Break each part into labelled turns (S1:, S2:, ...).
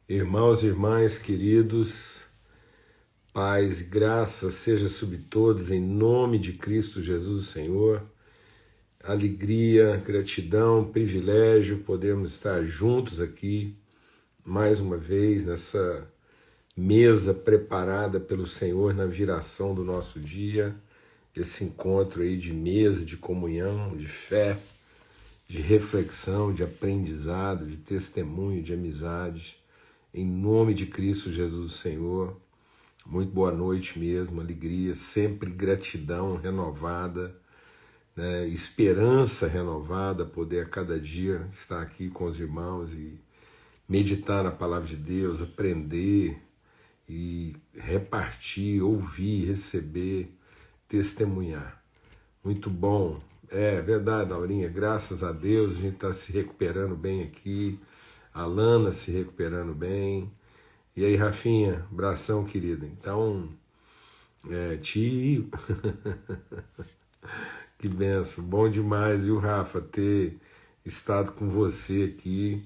S1: Irmãos e irmãs queridos, paz e graça seja sobre todos em nome de Cristo Jesus, o Senhor. Alegria, gratidão, privilégio, podemos estar juntos aqui mais uma vez nessa mesa preparada pelo Senhor na viração do nosso dia, esse encontro aí de mesa, de comunhão, de fé, de reflexão, de aprendizado, de testemunho, de amizade. Em nome de Cristo Jesus, o Senhor, muito boa noite mesmo, alegria, sempre gratidão renovada, né? Esperança renovada, poder a cada dia estar aqui com os irmãos e meditar na palavra de Deus, aprender e repartir, ouvir, receber, testemunhar. Muito bom. É verdade, Aurinha, graças a Deus a gente está se recuperando bem aqui, a Lana se recuperando bem. E aí, Rafinha, abração, querida. Então, tio, que benção, bom demais, viu, Rafa, ter estado com você aqui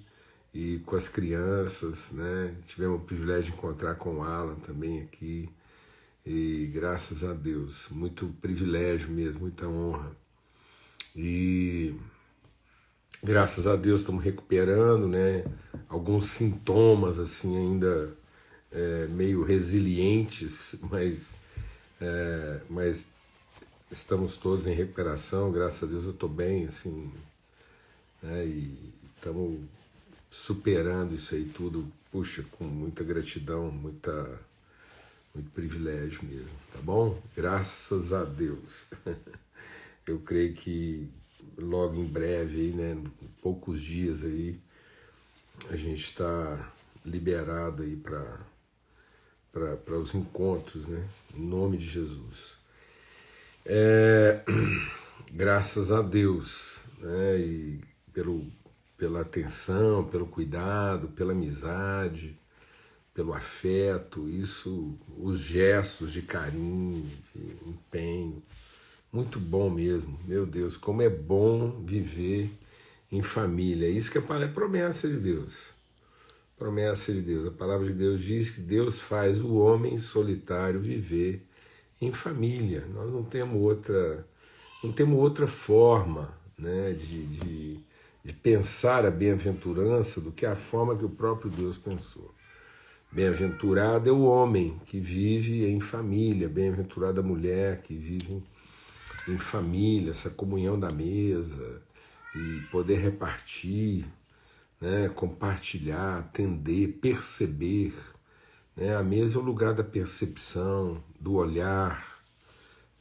S1: e com as crianças, né? Tivemos o privilégio de encontrar com o Alan também aqui, e graças a Deus, muito privilégio mesmo, muita honra. E graças a Deus estamos recuperando, né? Alguns sintomas assim ainda meio resilientes, mas estamos todos em recuperação, graças a Deus eu estou bem, assim, né? E estamos superando isso aí tudo, puxa, com muita gratidão, muito privilégio mesmo, tá bom? Graças a Deus. Eu creio que logo em breve, aí, né, em poucos dias aí, a gente está liberado aí para os encontros, né, em nome de Jesus. Graças a Deus, né, e pela atenção, pelo cuidado, pela amizade, pelo afeto, isso, os gestos de carinho, de empenho, muito bom mesmo, meu Deus, como é bom viver em família, isso que é promessa de Deus, promessa de Deus, a palavra de Deus diz que Deus faz o homem solitário viver em família, nós não temos outra forma, né, de pensar a bem-aventurança do que a forma que o próprio Deus pensou. Bem-aventurado é o homem que vive em família, bem-aventurada a mulher que vive em família, essa comunhão da mesa e poder repartir, né, compartilhar, atender, perceber, né? A mesa é o lugar da percepção, do olhar,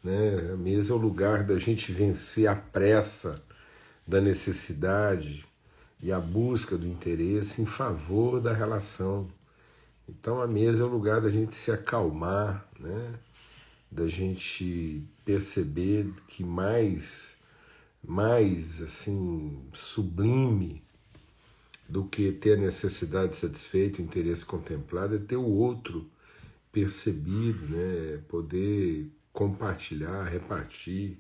S1: né? A mesa é o lugar da gente vencer a pressa da necessidade e a busca do interesse em favor da relação. Então a mesa é o lugar da gente se acalmar, né? Da gente perceber que mais assim, sublime do que ter a necessidade satisfeita, o interesse contemplado, é ter o outro percebido, né? Poder compartilhar, repartir,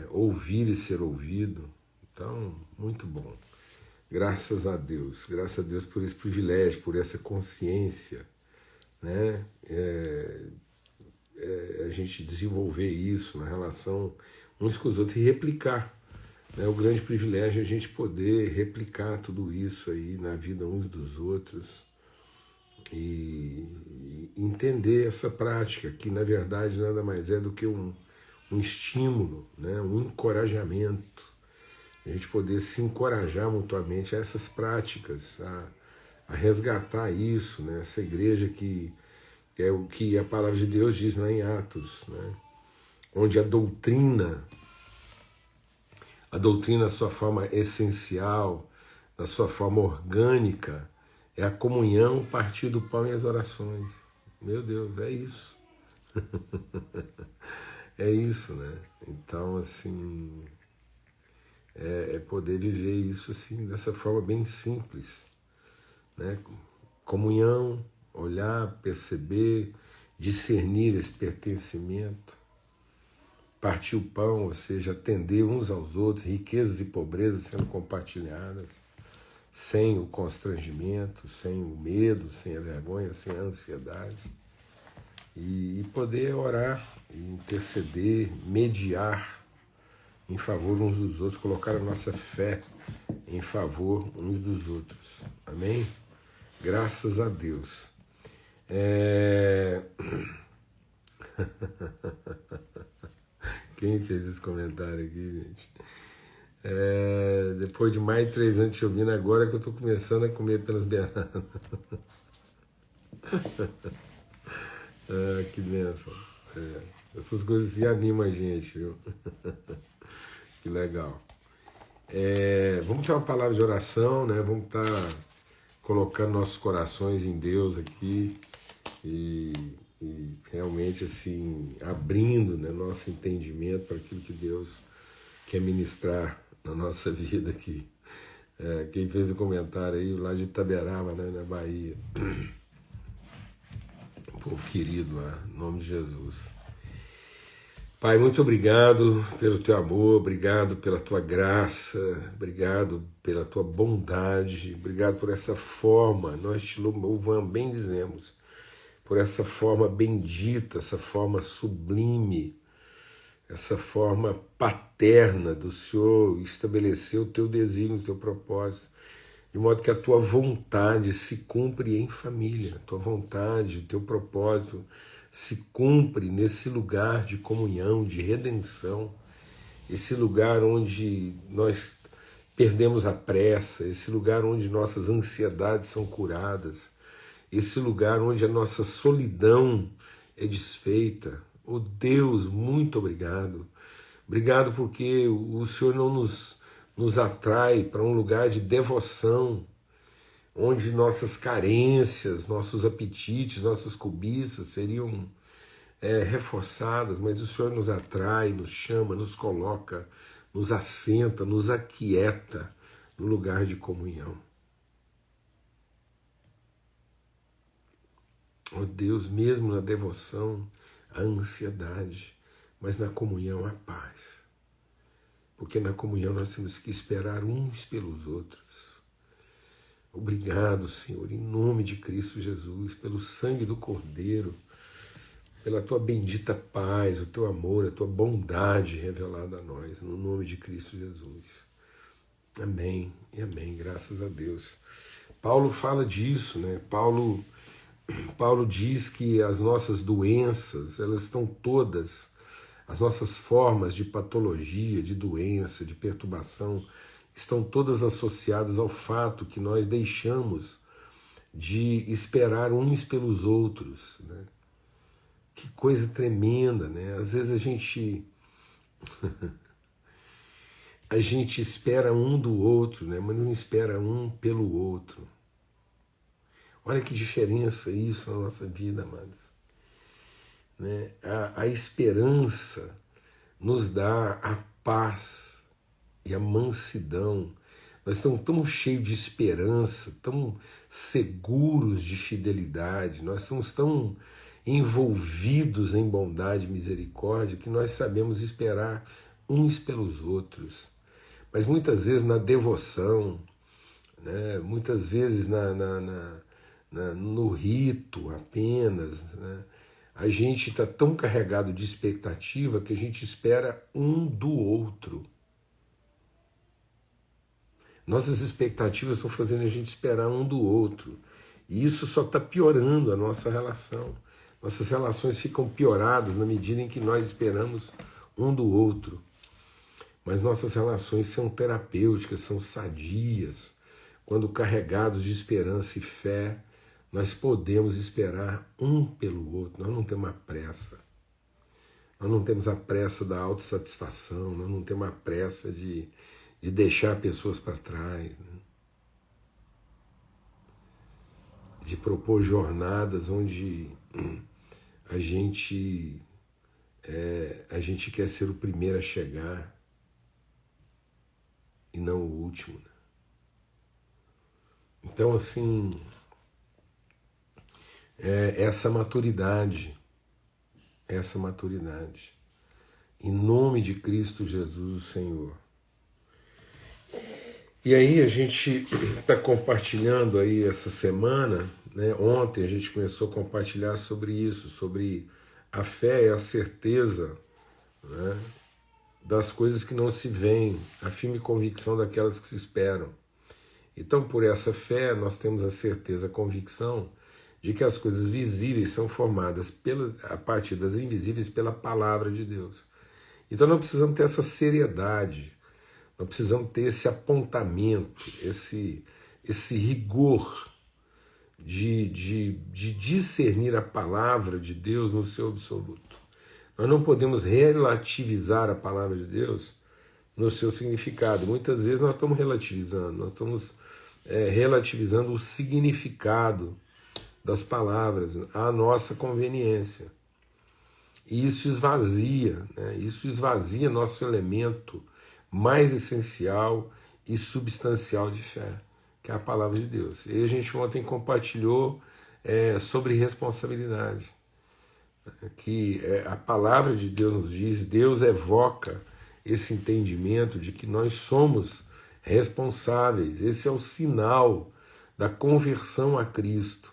S1: ouvir e ser ouvido. Então, muito bom. Graças a Deus por esse privilégio, por essa consciência, né? A gente desenvolver isso na relação uns com os outros e replicar, né? O grande privilégio é a gente poder replicar tudo isso aí na vida uns dos outros e entender essa prática, que na verdade nada mais é do que um estímulo, né? Um encorajamento, a gente poder se encorajar mutuamente a essas práticas, a resgatar isso, né? Essa igreja que é o que a palavra de Deus diz lá em Atos, né? Onde a doutrina, na sua forma essencial, na sua forma orgânica, é a comunhão, o partir do pão e as orações. Meu Deus, é isso. É isso, né? Então, assim, é poder viver isso assim, dessa forma bem simples, né? Comunhão, olhar, perceber, discernir esse pertencimento, partir o pão, ou seja, atender uns aos outros, riquezas e pobrezas sendo compartilhadas. sem o constrangimento, sem o medo, sem a vergonha, sem a ansiedade, e poder orar, interceder, mediar em favor uns dos outros, colocar a nossa fé em favor uns dos outros. Amém? Graças a Deus. Quem fez esse comentário aqui, gente? Depois de mais de 3 anos chovendo, agora que eu estou começando a comer pelas beiradas. Que bênção. Essas coisas se animam a gente, viu? Que legal. Vamos ter uma palavra de oração, né? Vamos estar colocando nossos corações em Deus aqui e realmente assim abrindo, né, nosso entendimento para aquilo que Deus quer ministrar na nossa vida aqui. Quem fez o comentário aí, lá de Itaberaba, né, na Bahia. Povo querido lá, em nome de Jesus. Pai, muito obrigado pelo teu amor, obrigado pela tua graça, obrigado pela tua bondade, obrigado por essa forma, nós te louvamos, bendizemos, por essa forma bendita, essa forma sublime, essa forma paterna do Senhor estabelecer o teu desígnio, o teu propósito, de modo que a tua vontade se cumpre em família, a tua vontade, o teu propósito se cumpre nesse lugar de comunhão, de redenção, esse lugar onde nós perdemos a pressa, esse lugar onde nossas ansiedades são curadas, esse lugar onde a nossa solidão é desfeita. Oh Deus, muito obrigado. Obrigado porque o Senhor não nos atrai para um lugar de devoção, onde nossas carências, nossos apetites, nossas cobiças seriam reforçadas, mas o Senhor nos atrai, nos chama, nos coloca, nos assenta, nos aquieta no lugar de comunhão. Oh Deus, mesmo na devoção, a ansiedade, mas na comunhão a paz. Porque na comunhão nós temos que esperar uns pelos outros. Obrigado, Senhor, em nome de Cristo Jesus, pelo sangue do Cordeiro, pela tua bendita paz, o teu amor, a tua bondade revelada a nós, no nome de Cristo Jesus. Amém e amém, graças a Deus. Paulo fala disso, né? Paulo diz que as nossas doenças, elas estão todas, as nossas formas de patologia, de doença, de perturbação, estão todas associadas ao fato que nós deixamos de esperar uns pelos outros, né? Que coisa tremenda, né? Às vezes a gente espera um do outro, né? Mas não espera um pelo outro. Olha que diferença isso na nossa vida, amados. Né? A esperança nos dá a paz e a mansidão. Nós estamos tão cheios de esperança, tão seguros de fidelidade, nós estamos tão envolvidos em bondade e misericórdia que nós sabemos esperar uns pelos outros. Mas muitas vezes na devoção, né? Muitas vezes no rito apenas, né? A gente está tão carregado de expectativa que a gente espera um do outro. Nossas expectativas estão fazendo a gente esperar um do outro. E isso só está piorando a nossa relação. Nossas relações ficam pioradas na medida em que nós esperamos um do outro. Mas nossas relações são terapêuticas, são sadias. Quando carregados de esperança e fé, nós podemos esperar um pelo outro. Nós não temos uma pressa. Nós não temos a pressa da autossatisfação, nós não temos a pressa de deixar pessoas para trás, né? De propor jornadas onde a gente quer ser o primeiro a chegar e não o último, né? Então, assim, essa maturidade, em nome de Cristo Jesus, o Senhor. E aí a gente está compartilhando aí essa semana, né? Ontem a gente começou a compartilhar sobre isso, sobre a fé e a certeza, né, das coisas que não se veem, a firme convicção daquelas que se esperam. Então, por essa fé, nós temos a certeza, a convicção de que as coisas visíveis são formadas a partir das invisíveis pela palavra de Deus. Então, nós precisamos ter essa seriedade, nós precisamos ter esse apontamento, esse rigor de discernir a palavra de Deus no seu absoluto. Nós não podemos relativizar a palavra de Deus no seu significado. Muitas vezes nós estamos relativizando o significado das palavras à nossa conveniência. E isso esvazia, né? Isso esvazia nosso elemento mais essencial e substancial de fé, que é a palavra de Deus. E a gente ontem compartilhou sobre responsabilidade, que a palavra de Deus nos diz, Deus evoca esse entendimento de que nós somos responsáveis. Esse é o sinal da conversão a Cristo.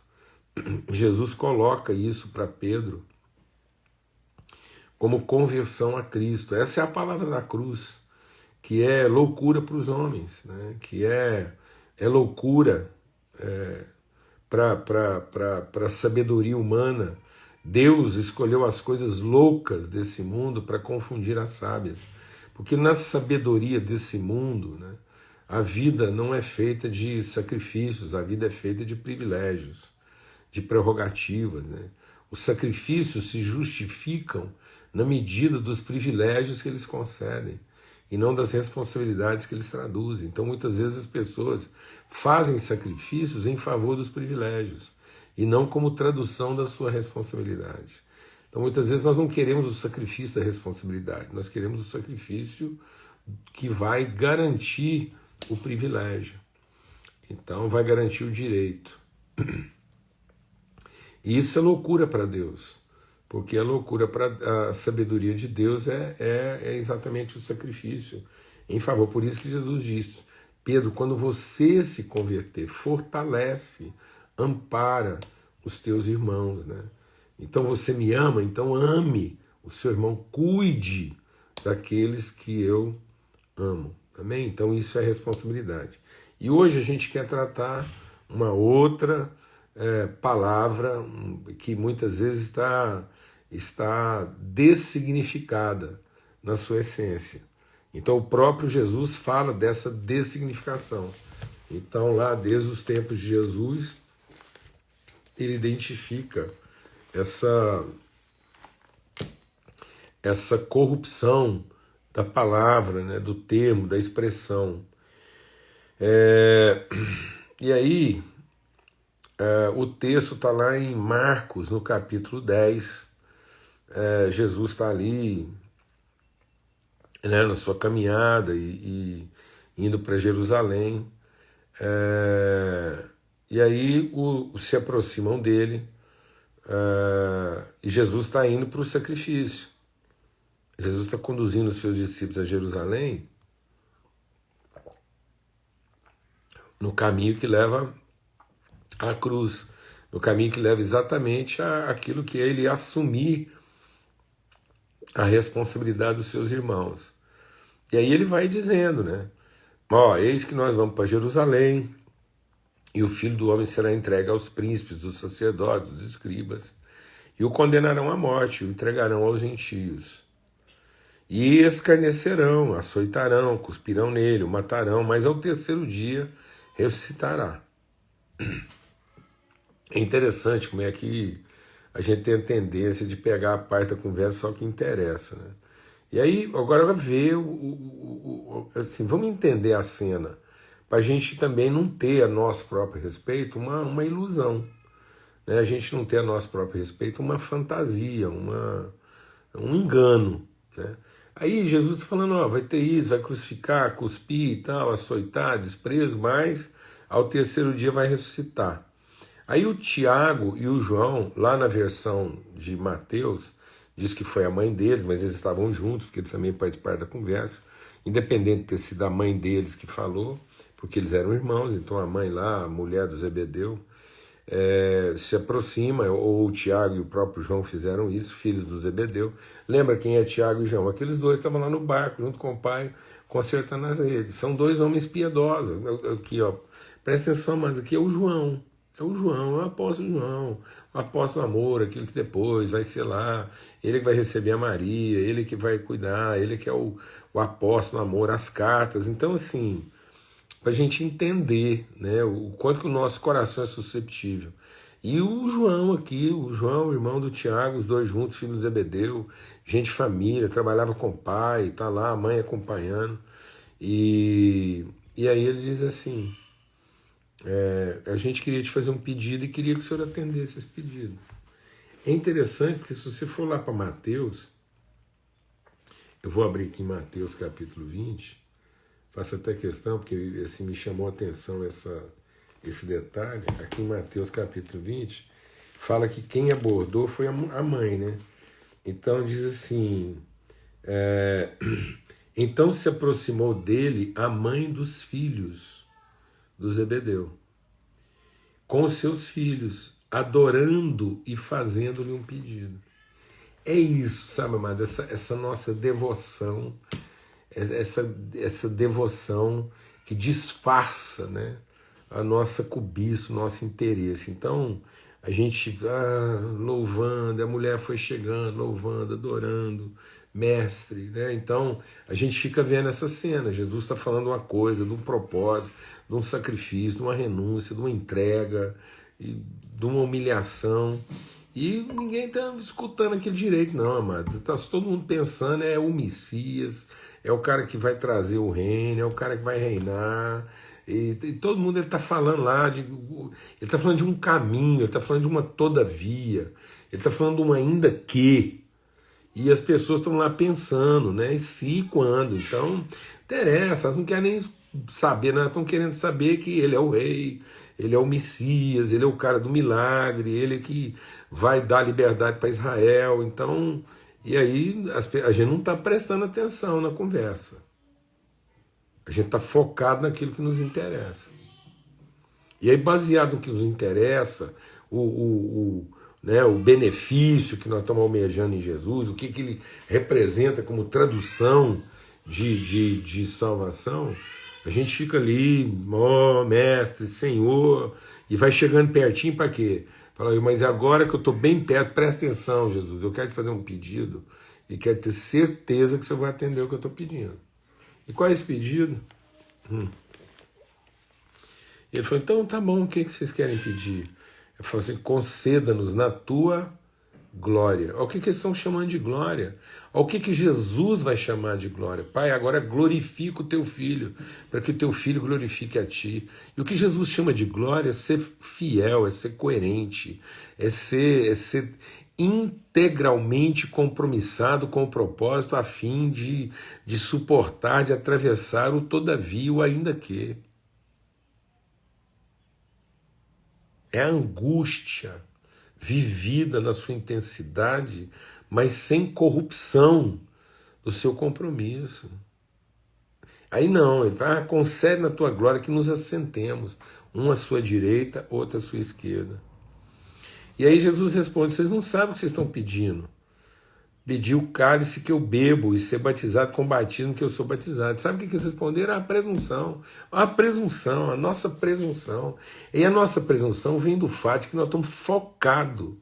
S1: Jesus coloca isso para Pedro como conversão a Cristo. Essa é a palavra da cruz, que é loucura para os homens, né? Que é loucura para a sabedoria humana. Deus escolheu as coisas loucas desse mundo para confundir as sábias. Porque na sabedoria desse mundo, né, a vida não é feita de sacrifícios, a vida é feita de privilégios, de prerrogativas, né? Os sacrifícios se justificam na medida dos privilégios que eles concedem e não das responsabilidades que eles traduzem. Então, muitas vezes as pessoas fazem sacrifícios em favor dos privilégios e não como tradução da sua responsabilidade. Então, muitas vezes nós não queremos o sacrifício da responsabilidade, nós queremos o sacrifício que vai garantir o privilégio. Então, vai garantir o direito. E isso é loucura para Deus, porque a loucura para a sabedoria de Deus é exatamente o sacrifício em favor. Por isso que Jesus disse, Pedro, quando você se converter, fortalece, ampara os teus irmãos, né? Então você me ama, então ame o seu irmão, cuide daqueles que eu amo. Amém? Então isso é responsabilidade. E hoje a gente quer tratar uma outra palavra que muitas vezes está dessignificada na sua essência. Então o próprio Jesus fala dessa dessignificação. Então lá desde os tempos de Jesus ele identifica essa corrupção da palavra, né, do termo, da expressão. E aí o texto está lá em Marcos, no capítulo 10. Jesus está ali, né, na sua caminhada e indo para Jerusalém. E aí se aproximam dele e Jesus está indo para o sacrifício. Jesus está conduzindo os seus discípulos a Jerusalém no caminho que leva à cruz, no caminho que leva exatamente àquilo que é ele assumir a responsabilidade dos seus irmãos. E aí ele vai dizendo, né? Eis que nós vamos para Jerusalém, e o Filho do Homem será entregue aos príncipes, dos sacerdotes, dos escribas, e o condenarão à morte, o entregarão aos gentios. E escarnecerão, açoitarão, cuspirão nele, o matarão, mas ao terceiro dia ressuscitará. É interessante como é que a gente tem a tendência de pegar a parte da conversa só que interessa, né? E aí, agora ver, assim, vamos entender a cena, para a gente também não ter a nosso próprio respeito uma ilusão, né? A gente não ter a nosso próprio respeito uma fantasia, um engano, né? Aí Jesus está falando, vai ter isso, vai crucificar, cuspir e tal, açoitar, desprezo, mas ao terceiro dia vai ressuscitar. Aí o Tiago e o João, lá na versão de Mateus, diz que foi a mãe deles, mas eles estavam juntos, porque eles também participaram da conversa, independente de ter sido a mãe deles que falou, porque eles eram irmãos, então a mãe lá, a mulher do Zebedeu, se aproxima, ou o Tiago e o próprio João fizeram isso, filhos do Zebedeu. Lembra quem é Tiago e João? Aqueles dois estavam lá no barco, junto com o pai, consertando as redes. São dois homens piedosos. Aqui, ó, presta atenção, mas aqui é o João. É o João, é o apóstolo João, o apóstolo amor, aquele que depois vai ser lá, ele que vai receber a Maria, ele que vai cuidar, ele que é o apóstolo amor, as cartas. Então, assim, para a gente entender, né, o quanto que o nosso coração é susceptível. E o João aqui, o João, irmão do Tiago, os dois juntos, filho do Zebedeu, gente família, trabalhava com o pai, tá lá, a mãe acompanhando. E aí ele diz assim, a gente queria te fazer um pedido e queria que o senhor atendesse esse pedido. É interessante porque se você for lá para Mateus, eu vou abrir aqui em Mateus capítulo 20, faço até questão, porque assim, me chamou a atenção esse detalhe. Aqui em Mateus capítulo 20, fala que quem abordou foi a mãe, né? Então diz assim, então se aproximou dele a mãe dos filhos do Zebedeu, com os seus filhos, adorando e fazendo-lhe um pedido. É isso, sabe, amado? Essa nossa devoção, essa devoção que disfarça, né, a nossa cobiça, o nosso interesse. Então, a gente louvando, a mulher foi chegando, louvando, adorando, mestre, né? Então, a gente fica vendo essa cena. Jesus está falando uma coisa, de um propósito, de um sacrifício, de uma renúncia, de uma entrega, de uma humilhação. E ninguém está escutando aquele direito, não, amado. Está todo mundo pensando, é o Messias, é o cara que vai trazer o reino, é o cara que vai reinar. E todo mundo está falando lá, ele está falando de um caminho, ele está falando de uma todavia, ele está falando de um ainda que. E as pessoas estão lá pensando, né? E se e quando. Então, interessa, elas não querem nem saber, né? Estão querendo saber que ele é o rei, ele é o Messias, ele é o cara do milagre, ele é que vai dar liberdade para Israel. Então, e aí a gente não está prestando atenção na conversa. A gente está focado naquilo que nos interessa. E aí, baseado no que nos interessa, né, o benefício que nós estamos almejando em Jesus, o que ele representa como tradução de salvação, a gente fica ali, mestre, Senhor, e vai chegando pertinho para quê? Fala, mas agora que eu estou bem perto, presta atenção, Jesus, eu quero te fazer um pedido e quero ter certeza que você vai atender o que eu estou pedindo. E qual é esse pedido? Ele falou, então tá bom, o que vocês querem pedir? Ele falou assim, conceda-nos na tua glória. O que eles estão chamando de glória? O que Jesus vai chamar de glória? Pai, agora glorifica o teu filho, para que o teu filho glorifique a ti. E o que Jesus chama de glória é ser fiel, é ser coerente, é ser integralmente compromissado com o propósito a fim de suportar, de atravessar o todavia, o ainda que. É a angústia vivida na sua intensidade, mas sem corrupção do seu compromisso. Aí não, ele fala, concede na tua glória que nos assentemos, um à sua direita, outro à sua esquerda. E aí Jesus responde, vocês não sabem o que vocês estão pedindo. Pedir o cálice que eu bebo e ser batizado com o batismo que eu sou batizado. Sabe o que eles responderam? A presunção. A nossa presunção. E a nossa presunção vem do fato de que nós estamos focados.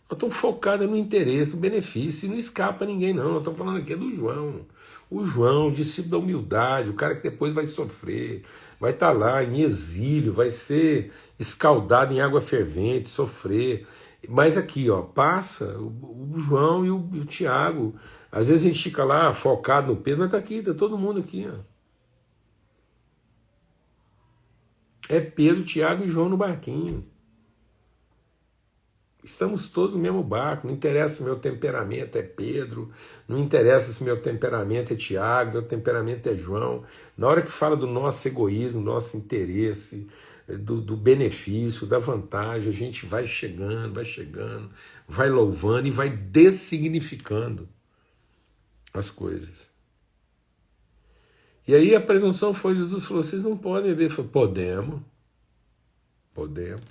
S1: Nós estamos focados no interesse, no benefício, e não escapa ninguém, não. Nós estamos falando aqui do João. O João, discípulo da humildade, o cara que depois vai sofrer, vai estar lá em exílio, vai ser escaldado em água fervente, sofrer. Mas aqui, ó, passa o João e o Tiago. Às vezes a gente fica lá focado no Pedro, mas está aqui, está todo mundo aqui. Ó. É Pedro, Tiago e João no barquinho. Estamos todos no mesmo barco, não interessa se meu temperamento é Pedro, não interessa se meu temperamento é Tiago, meu temperamento é João. Na hora que fala do nosso egoísmo, do nosso interesse, do benefício, da vantagem, a gente vai chegando, vai louvando e vai dessignificando as coisas. E aí a presunção foi, Jesus falou, vocês não podem beber. Eu falei, podemos.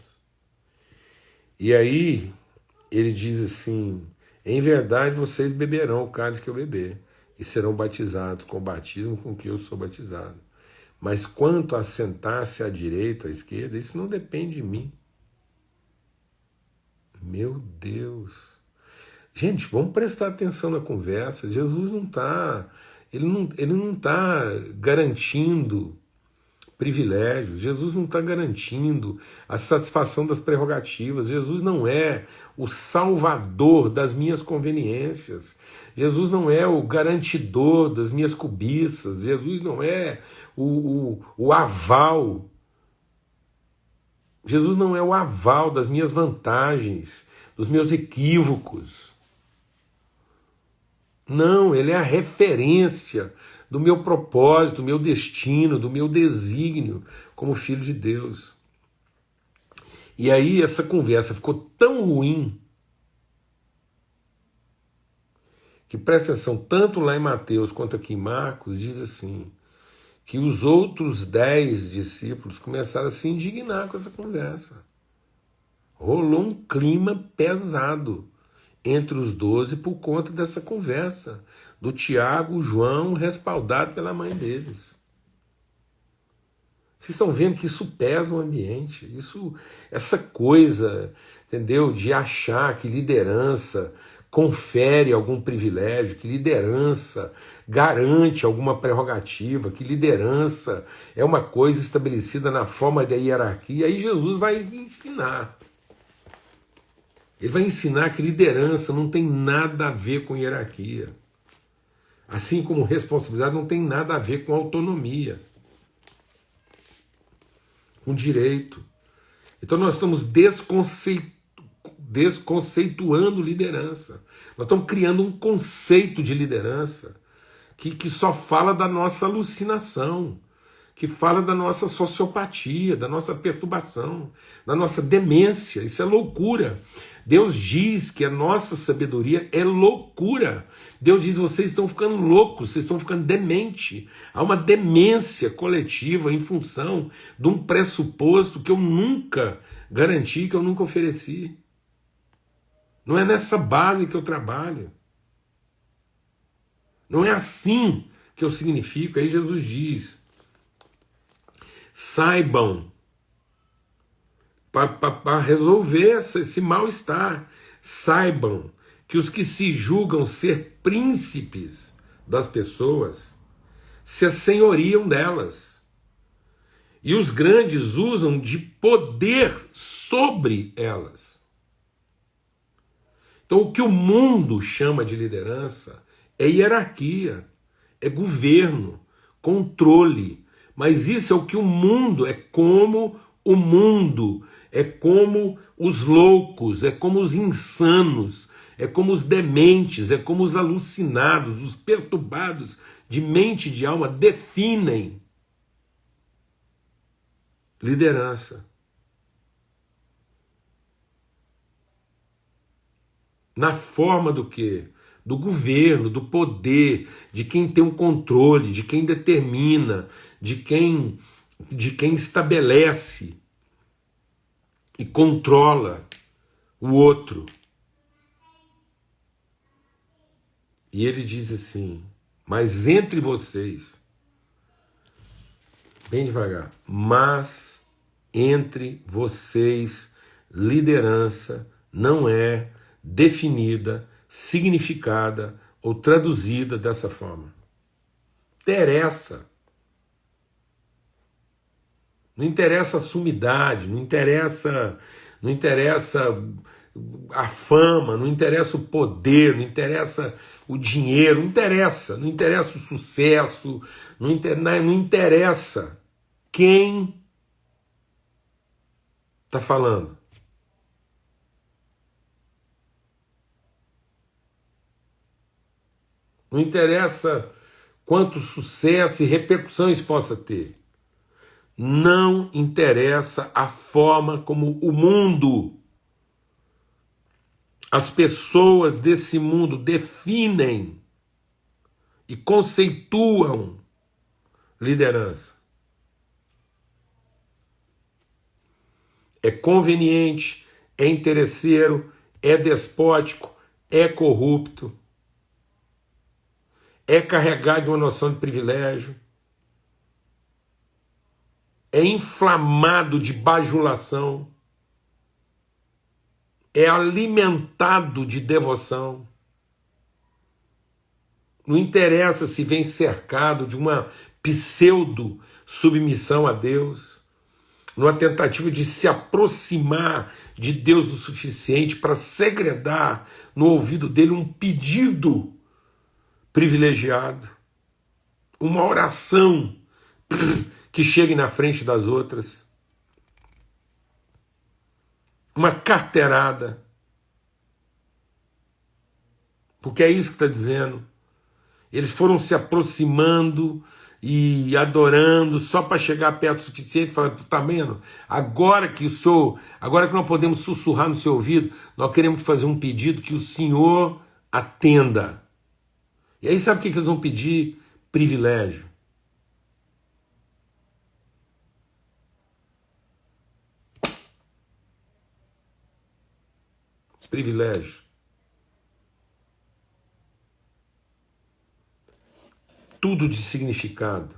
S1: E aí ele diz assim, em verdade vocês beberão o cálice que eu beber, e serão batizados com o batismo com que eu sou batizado. Mas quanto a sentar-se à direita ou à esquerda, isso não depende de mim. Meu Deus. Gente, vamos prestar atenção na conversa. Jesus não está, ele não está garantindo privilégios. Jesus não está garantindo a satisfação das prerrogativas. Jesus não é o salvador das minhas conveniências. Jesus não é o garantidor das minhas cobiças. Jesus não é o aval. Jesus não é o aval das minhas vantagens, dos meus equívocos. Não, ele é a referência do meu propósito, do meu destino, do meu desígnio como filho de Deus. E aí essa conversa ficou tão ruim que, presta atenção, tanto lá em Mateus quanto aqui em Marcos, diz assim, que os outros 10 discípulos começaram a se indignar com essa conversa. Rolou um clima pesado entre os 12 por conta dessa conversa do Tiago, João, respaldado pela mãe deles. Vocês estão vendo que isso pesa o ambiente, essa coisa, entendeu, de achar que liderança confere algum privilégio, que liderança garante alguma prerrogativa, que liderança é uma coisa estabelecida na forma da hierarquia. Aí Jesus vai ensinar. Ele vai ensinar que liderança não tem nada a ver com hierarquia. Assim como responsabilidade não tem nada a ver com autonomia, com direito. Então nós estamos desconceituando liderança. Nós estamos criando um conceito de liderança que só fala da nossa alucinação, que fala da nossa sociopatia, da nossa perturbação, da nossa demência. Isso é loucura. Deus diz que a nossa sabedoria é loucura. Deus diz, vocês estão ficando loucos, vocês estão ficando dementes. Há uma demência coletiva em função de um pressuposto que eu nunca garanti, que eu nunca ofereci. Não é nessa base que eu trabalho. Não é assim que eu significo. Aí Jesus diz, saibam, para resolver esse mal-estar, saibam que os que se julgam ser príncipes das pessoas se assenhoriam delas. E os grandes usam de poder sobre elas. Então o que o mundo chama de liderança é hierarquia, é governo, controle. Mas isso é o que o mundo, é como o mundo, é como os loucos, é como os insanos, é como os dementes, é como os alucinados, os perturbados de mente e de alma definem liderança. Na forma do quê? Do governo, do poder, de quem tem o controle, de quem determina, de quem estabelece e controla o outro. E ele diz assim, mas entre vocês, bem devagar, mas entre vocês liderança não é definida, significada ou traduzida dessa forma. Interessa. Não interessa a sumidade, não interessa a fama, não interessa o poder, não interessa o dinheiro, não interessa o sucesso, não interessa quem está falando. Não interessa quanto sucesso e repercussão isso possa ter. Não interessa a forma como o mundo, as pessoas desse mundo definem e conceituam liderança. É conveniente, é interesseiro, é despótico, é corrupto, é carregado de uma noção de privilégio, é inflamado de bajulação, é alimentado de devoção. Não interessa se vem cercado de uma pseudo-submissão a Deus, numa tentativa de se aproximar de Deus o suficiente para segredar no ouvido dele um pedido privilegiado, uma oração que chegue na frente das outras, uma carteirada, porque é isso que está dizendo. Eles foram se aproximando e adorando só para chegar perto o suficiente e falar, tá vendo? Agora que nós podemos sussurrar no seu ouvido, nós queremos te fazer um pedido que o Senhor atenda. E aí sabe o que eles vão pedir? Privilégio. Privilégio. Tudo de significado.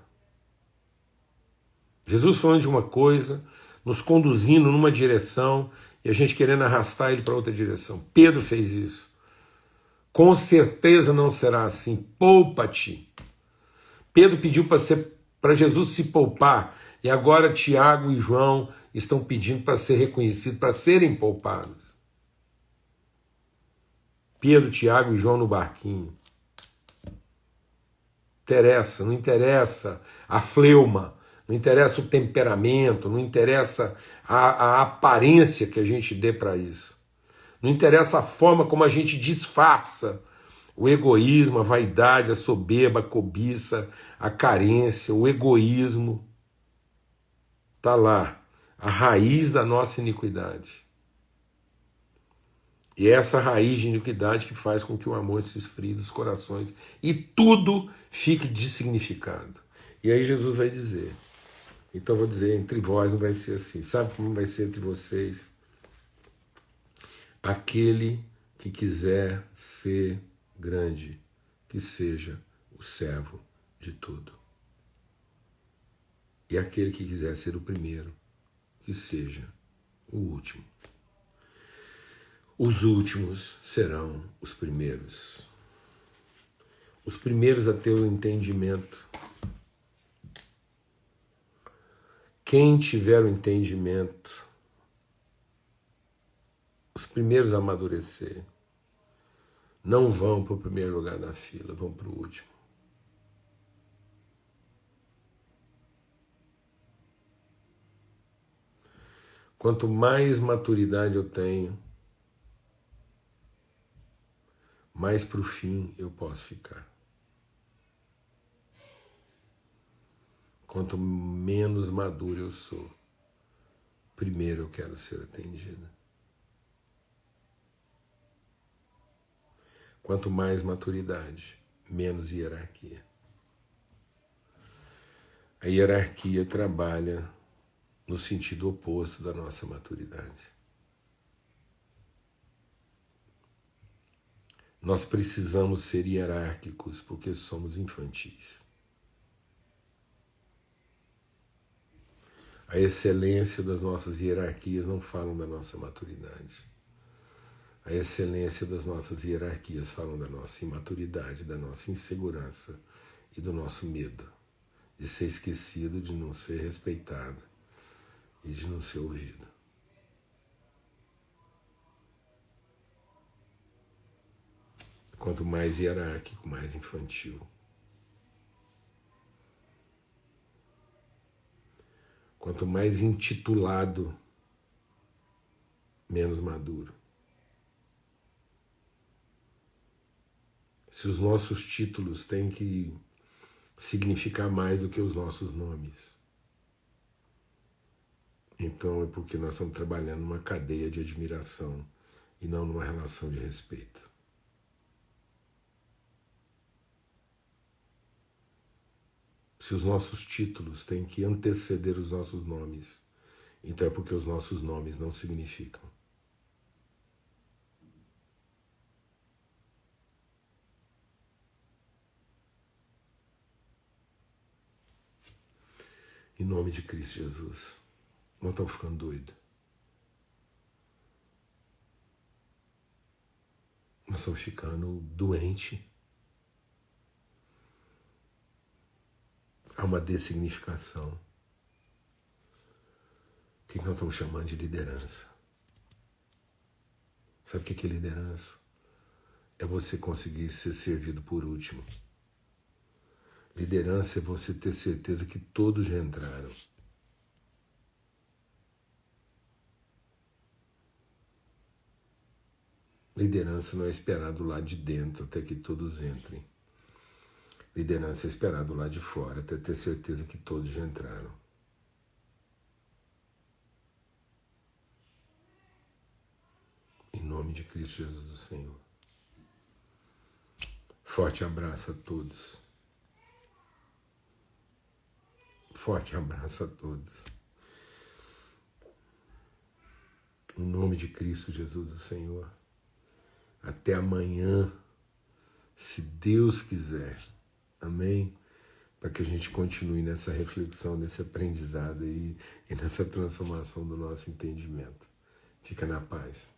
S1: Jesus falando de uma coisa, nos conduzindo numa direção e a gente querendo arrastar ele para outra direção. Pedro fez isso. Com certeza não será assim. Poupa-te. Pedro pediu para Jesus se poupar e agora Tiago e João estão pedindo para ser reconhecidos, para serem poupados. Pedro, Tiago e João no barquinho. Não interessa a fleuma, não interessa o temperamento, não interessa a aparência que a gente dê para isso. Não interessa a forma como a gente disfarça o egoísmo, a vaidade, a soberba, a cobiça, a carência, o egoísmo. Está lá, a raiz da nossa iniquidade. E é essa raiz de iniquidade que faz com que o amor se esfrie dos corações e tudo fique designificado. E aí Jesus vai dizer, então eu vou dizer, entre vós não vai ser assim. Sabe como vai ser entre vocês? Aquele que quiser ser grande, que seja o servo de tudo. E aquele que quiser ser o primeiro, que seja o último. Os últimos serão os primeiros. Os primeiros a ter o entendimento. Quem tiver o entendimento, os primeiros a amadurecer, não vão para o primeiro lugar da fila, vão para o último. Quanto mais maturidade eu tenho, mais para o fim eu posso ficar. Quanto menos maduro eu sou, primeiro eu quero ser atendida. Quanto mais maturidade, menos hierarquia. A hierarquia trabalha no sentido oposto da nossa maturidade. Nós precisamos ser hierárquicos porque somos infantis. A excelência das nossas hierarquias não falam da nossa maturidade. A excelência das nossas hierarquias falam da nossa imaturidade, da nossa insegurança e do nosso medo de ser esquecido, de não ser respeitado e de não ser ouvido. Quanto mais hierárquico, mais infantil. Quanto mais intitulado, menos maduro. Se os nossos títulos têm que significar mais do que os nossos nomes, então é porque nós estamos trabalhando numa cadeia de admiração e não numa relação de respeito. Se os nossos títulos têm que anteceder os nossos nomes, então é porque os nossos nomes não significam. Em nome de Cristo Jesus. Nós estamos ficando doidos. Nós estamos ficando doentes. Há uma dessignificação. O que nós estamos chamando de liderança? Sabe o que é liderança? É você conseguir ser servido por último. Liderança é você ter certeza que todos já entraram. Liderança não é esperar do lado de dentro até que todos entrem. Liderança é esperar do lado de fora até ter certeza que todos já entraram. Em nome de Cristo Jesus do Senhor. Forte abraço a todos. Forte abraço a todos. Em nome de Cristo Jesus do Senhor. Até amanhã, se Deus quiser. Amém? Para que a gente continue nessa reflexão, nesse aprendizado e nessa transformação do nosso entendimento. Fica na paz.